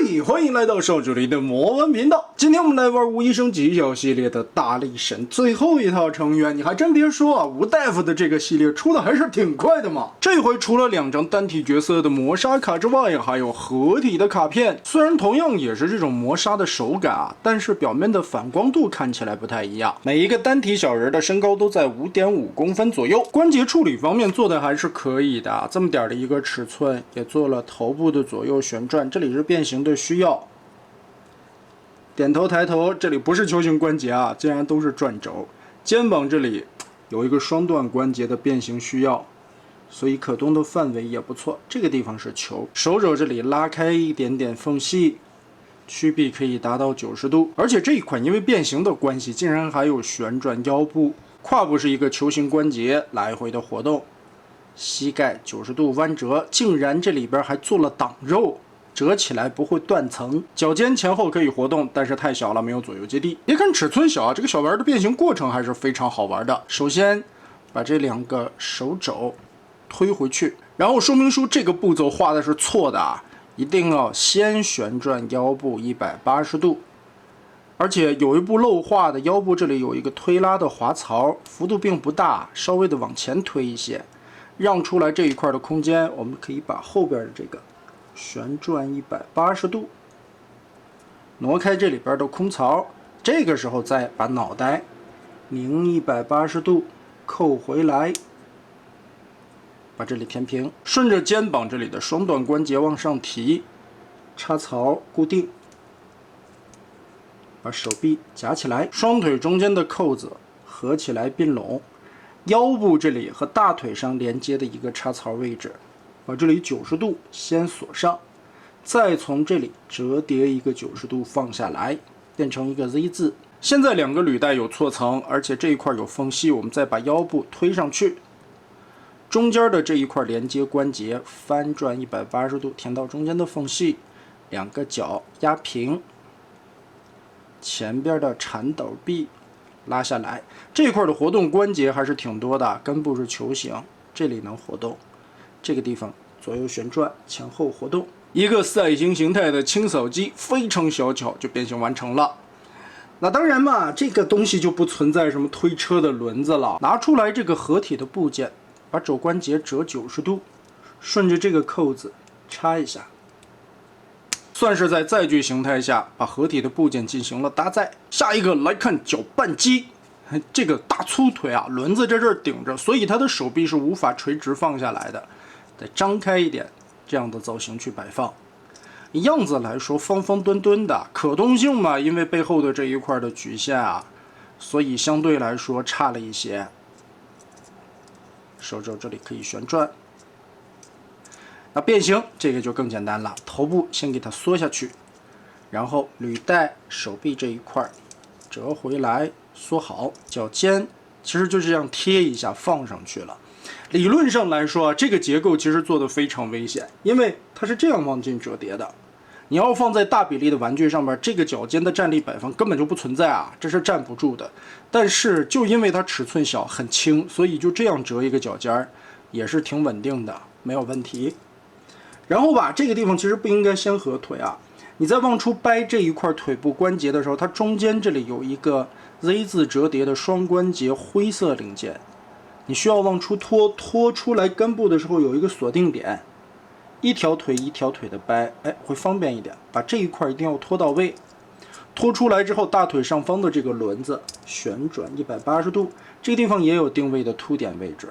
嘿，歡迎來到少主力的魔玩頻道。今天我們來玩吳醫生技巧系列的大力神最後一套成員。你還真別說啊，吳大夫的這個系列出的還是挺快的嘛。這回除了2張單體角色的磨砂卡之外，還有合體的卡片。雖然同樣也是這種磨砂的手感啊，但是表面的反光度看起來不太一樣。每一個單體小人的身高都在5.5公分左右。關節處理方面做的還是可以的，這麼點的一個尺寸，也做了頭部的左右旋轉，這裡是變形的需要。點頭抬頭，這裡不是球形關節啊，竟然都是轉軸。肩膀這裡有一個雙段關節的變形需要，所以可动的範圍也不錯。這個地方是球，手肘這裡拉開一點點縫隙，曲臂可以達到90度。而且這一款因為變形的關係，竟然還有旋轉腰部，胯部是一個球形關節來回的活動，膝蓋90度彎折，竟然這裡邊還做了擋肉。折起来不會斷層，腳尖前後可以活動，但是太小了，沒有左右接地。別看尺寸小啊，這個小玩的變形過程還是非常好玩的。首先把這2個手肘推回去，然後說明書這個步驟畫的是錯的啊，一定要先旋轉腰部180度，而且有一步漏畫的，腰部這裡有一個推拉的滑槽，幅度並不大，稍微的往前推一些，讓出來這一塊的空間，我們可以把後邊的這個旋轉180度，挪開這裡邊的空槽，這個時候再把腦袋擰180度扣回來，把這裡填平，順着肩膀這裡的雙段關節往上提，插槽固定，把手臂夾起來，雙腿中間的扣子合起來并攏，腰部這裡和大腿上連接的一個插槽位置，把這裡90度先鎖上，再從這裡折疊一個90度放下來，變成一個 Z 字。現在2個履帶有錯層，而且這一塊有縫隙，我們再把腰部推上去，中間的這一塊連接關節翻轉180度，填到中間的縫隙，2個腳壓平，前邊的鏟斗臂拉下來，這一塊的活動關節還是挺多的，根部是球形，這裡能活動。這個地方左右旋轉，前後活動，一個賽型形態的清掃機非常小巧就變形完成了。那當然嘛，這個東西就不存在什麼推車的輪子了。拿出來這個合體的部件，把肘關節折90度，順着這個扣子插一下，算是在載具形態下把合體的部件進行了搭載。下一個來看攪拌機。這個大粗腿啊，輪子在這兒頂着，所以它的手臂是無法垂直放下來的。再張開一點，這樣的造型去擺放，樣子來說方方墩墩的。可動性嘛，因為背後的這一塊的局限啊，所以相對來說差了一些。手肘這裡可以旋轉，那變形這個就更簡單了，頭部先給它縮下去，然後履帶手臂這一塊折回來縮好，腳尖其實就這樣貼一下放上去了。理論上來說，這個結構其實做得非常危險，因為它是這樣往進折疊的。你要放在大比例的玩具上面，這個腳尖的站立擺放根本就不存在啊，這是站不住的。但是就因為它尺寸小很輕，所以就這樣折一個腳尖也是挺穩定的，沒有問題。然後吧，這個地方其實不應該先合腿啊，你在往出掰這一塊腿部關節的時候，它中間這裡有一個 Z 字折疊的雙關節灰色零件。你需要往出拖，拖出來根部的時候有一個鎖定點，一条腿一条腿的掰，哎，会方便一點。把這一塊一定要拖到位，拖出來之後，大腿上方的這個輪子旋轉180度，這個地方也有定位的凸點位置，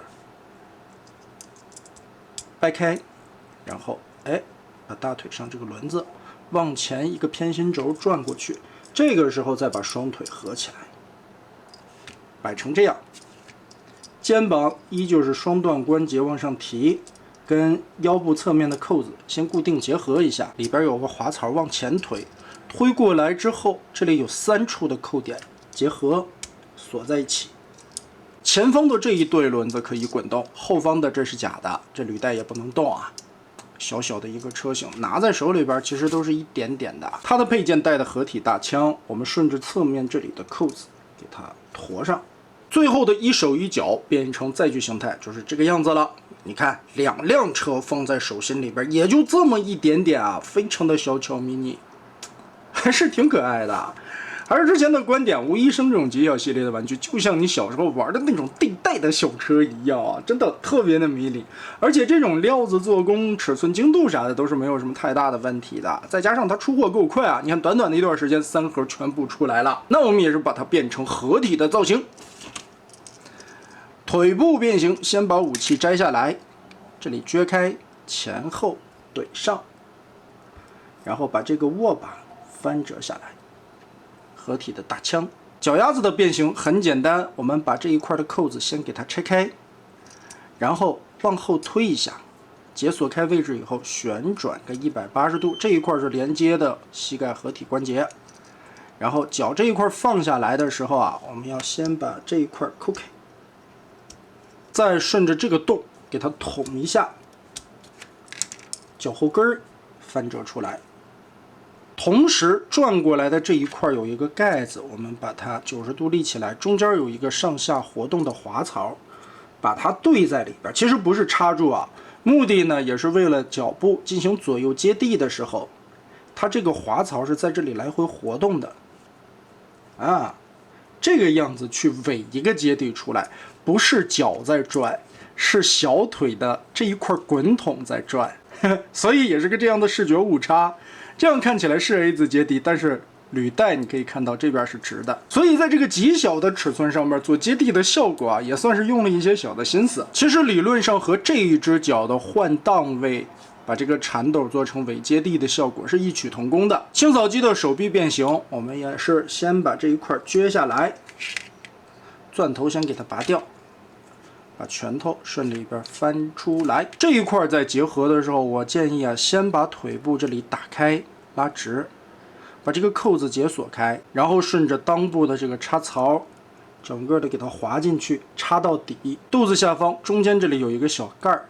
掰開，然後哎，把大腿上這個輪子往前一個偏心軸轉過去，這個時候再把雙腿合起來，擺成這樣。肩膀依舊是雙段關節往上提，跟腰部側面的扣子先固定結合一下，裡邊有個滑槽往前推，推過來之後，這裡有3處的扣點結合鎖在一起。前方的這一對輪子可以滾動，後方的這是假的，這履帶也不能動啊。小小的一个车型，拿在手里边其實都是一點點的。它的配件帶的合體大槍，我們順着側面這裡的扣子給它馱上。最後的一手一腳變成載具形態，就是這個樣子了。你看2輛車放在手心里边，也就这麼一點點啊，非常的小巧迷你，還是挺可愛的。還是之前的觀點，吳醫生這種極小系列的玩具，就像你小時候玩的那種地帶的小車一樣啊，真的特別的迷你。而且這種料子做工、尺寸精度啥的都是沒有什麼太大的問題的。再加上它出貨夠快啊，你看短短的一段時間，3盒全部出來了。那我們也是把它變成合體的造型。腿部變形，先把武器摘下來，這裡撅開，前後懟上，然後把這個握把翻折下來。合體的大槍，腳丫子的变形很簡單，我們把這一塊的扣子先給它拆開，然後往後推一下，解鎖開位置以後旋轉個180度，這一塊是連接的膝蓋合體關節，然後腳這一塊放下來的時候啊，我們要先把這一塊扣開，再順着這個洞給它捅一下，腳後跟翻折出来。同時轉過來的這一塊有一個蓋子，我們把它90度立起來，中間有一個上下活動的滑槽，把它對在里邊。其實不是插住啊，目的呢也是為了腳部進行左右接地的時候，它這個滑槽是在這裡來回活動的，啊，這個樣子去尾一個接地出來，不是腳在轉，是小腿的這一塊滾筒在轉，所以也是個這樣的視覺誤差。這樣看起來是 A 字接地，但是履帶你可以看到這邊是直的，所以在这個極小的尺寸上面做接地的效果啊，也算是用了一些小的心思。其實理論上和這一只腳的換檔位，把這個蠶豆做成尾接地的效果是異曲同工的。清掃機的手臂變形，我們也是先把這一塊撅下來，鑽頭先給它拔掉。把拳頭順裡邊翻出來，這一塊在結合的時候，我建議啊，先把腿部這裡打開拉直，把這個扣子解鎖開，然後順着裆部的這個插槽，整個的給它滑進去，插到底。肚子下方中間這裡有一個小蓋兒，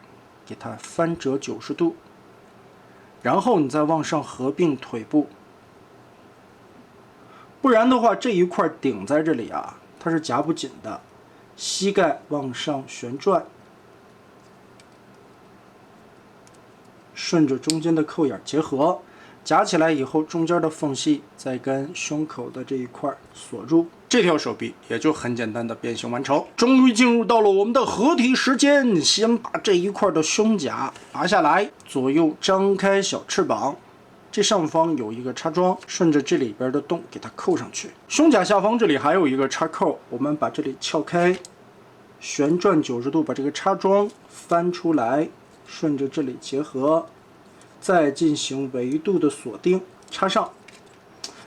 給它翻折90度，然後你再往上合併腿部，不然的話這一塊頂在這裡啊，它是夾不緊的。膝蓋往上旋轉，順着中間的扣眼結合，夾起來以後，中間的縫隙再跟胸口的這一塊鎖住，這條手臂也就很簡單的變形完成。終於進入到了我們的合體時間，先把這一塊的胸甲拔下來，左右張開小翅膀。這上方有一個插樁，順着這裡邊的洞給它扣上去。胸甲下方這裡還有一個插扣，我們把這裡撬開，旋轉90度，把這個插樁翻出來，順着這裡結合，再進行維度的鎖定，插上。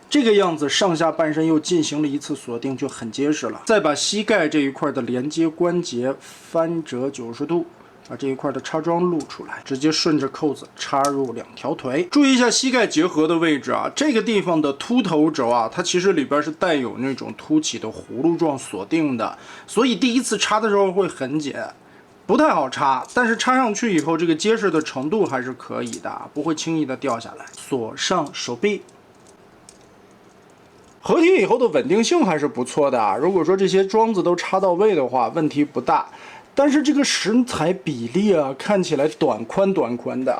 這個樣子上下半身又進行了一次鎖定，就很結實了。再把膝蓋這一塊的連接關節翻折90度。把這一塊的插樁露出來，直接順着扣子插入2條腿。注意一下膝蓋結合的位置啊，這個地方的凸頭軸啊，它其實裡邊是帶有那種凸起的葫蘆狀鎖定的，所以第一次插的時候會很緊，不太好插。但是插上去以後，這個結實的程度還是可以的，不會輕易的掉下來。鎖上手臂。合體以後的穩定性還是不錯的啊，如果說這些樁子都插到位的話，問題不大。但是這個身材比例啊，看起來短寬的。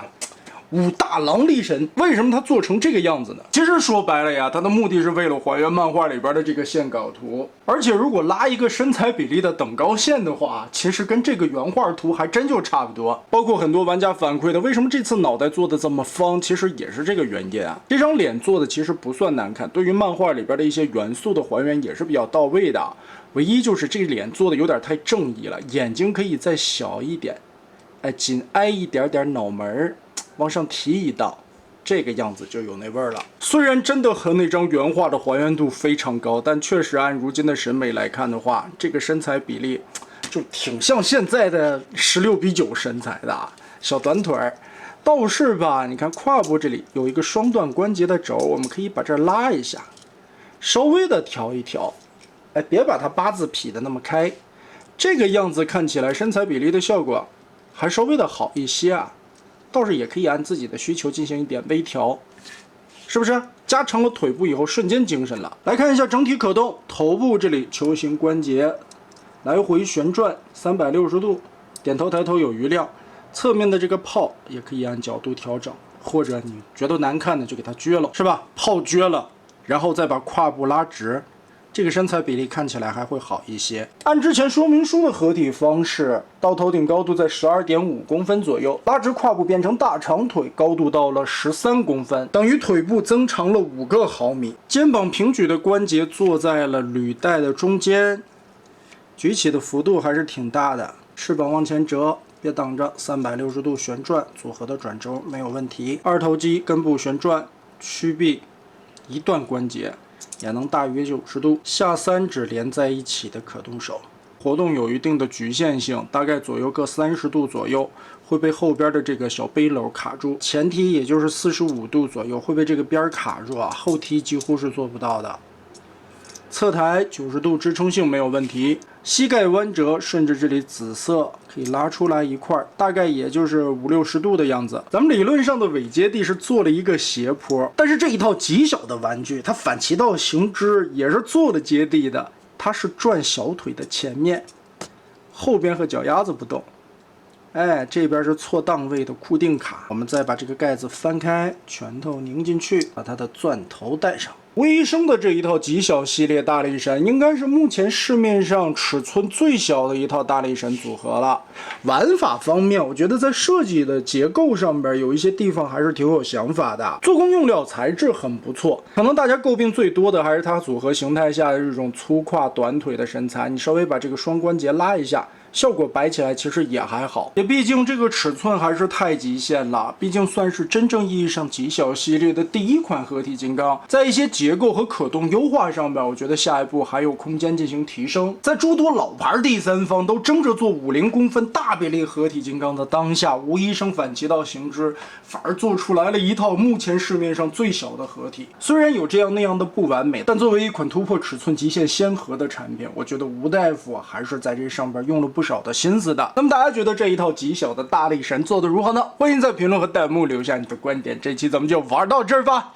武大郎力神為什麼他做成這個樣子呢？其實說白了呀，他的目的是為了還原漫畫裡邊的這個線稿圖。而且如果拉一個身材比例的等高線的話，其實跟這個原畫圖還真就差不多。包括很多玩家反饋的，為什麼這次腦袋做的這麼方，其實也是這個原因啊。這張臉做的其實不算難看，對於漫畫裡邊的一些元素的還原也是比較到位的。唯一就是這個臉做的有點太正義了，眼睛可以再小一點，哎，緊挨一點點腦門，往上提一道，這個樣子就有那味儿了。雖然真的和那張原畫的還原度非常高，但確實按如今的審美來看的話，這個身材比例就挺像現在的16:9身材的小短腿兒。倒是吧，你看胯部這裡有一個雙段關節的軸，我們可以把這兒拉一下，稍微的調一調。哎，別把它八字劈的那麼開，這個樣子看起來身材比例的效果還稍微的好一些啊。倒是也可以按自己的需求进行一點微調，是不是？加長了腿部以後，瞬間精神了。来看一下整體可動，頭部這裡球形關節來回旋轉360度，點頭抬頭有餘量。側面的这個炮也可以按角度調整，或者你覺得難看的就給它撅了，是吧？炮撅了，然後再把胯部拉直，這個身材比例看起來還會好一些。按之前說明書的合體方式，到頭頂高度在12.5公分左右，拉直胯部變成大長腿，高度到了13公分，等於腿部增長了5個毫米。肩膀平舉的關節坐在了履帶的中間，舉起的幅度還是挺大的。翅膀往前折，別擋着，360度旋轉，組合的轉軸沒有問題。二頭肌根部旋轉，屈臂一段關節也能大約90度。下3指連在一起的可動手，活動有一定的局限性，大概左右各30度左右會被後邊的這個小背篓卡住，前踢也就是45度左右會被這個邊卡住啊，後踢幾乎是做不到的。側抬90度支撐性沒有問題，膝蓋彎折，順着這裡紫色可以拉出來一塊，大概也就是50-60度的樣子。咱們理論上的尾接地是做了一個斜坡，但是這一套極小的玩具，它反其道行之，也是做了接地的。它是轉小腿的前面，後邊和腳丫子不動。哎，這邊是錯檔位的固定卡。我們再把這個蓋子翻開，拳頭擰進去，把它的鑽頭戴上。吳醫生的這一套極小系列大力神，應該是目前市面上尺寸最小的一套大力神組合了。玩法方面，我覺得在設計的結構上邊有一些地方還是挺有想法的。做工用料材質很不錯，可能大家詬病最多的還是它組合形態下的這種粗胯短腿的身材。你稍微把這個雙關節拉一下，效果擺起來其實也還好。也畢竟這個尺寸還是太極限了，畢竟算是真正意義上極小系列的第一款合體金剛，在一些結構和可動優化上面，我覺得下一步還有空間進行提升。在諸多老牌第三方都爭着做50公分大比例合體金剛的當下，吳醫生反其道行之，反而做出來了一套目前市面上最小的合體。虽然有這樣那樣的不完美，但作為一款突破尺寸極限先河的產品，我覺得吳大夫還是在這上邊用了不少的心思的。那麼大家覺得這一套極小的大力神做得如何呢？歡迎在評論和彈幕留下你的觀點。這期咱們就玩到這兒吧。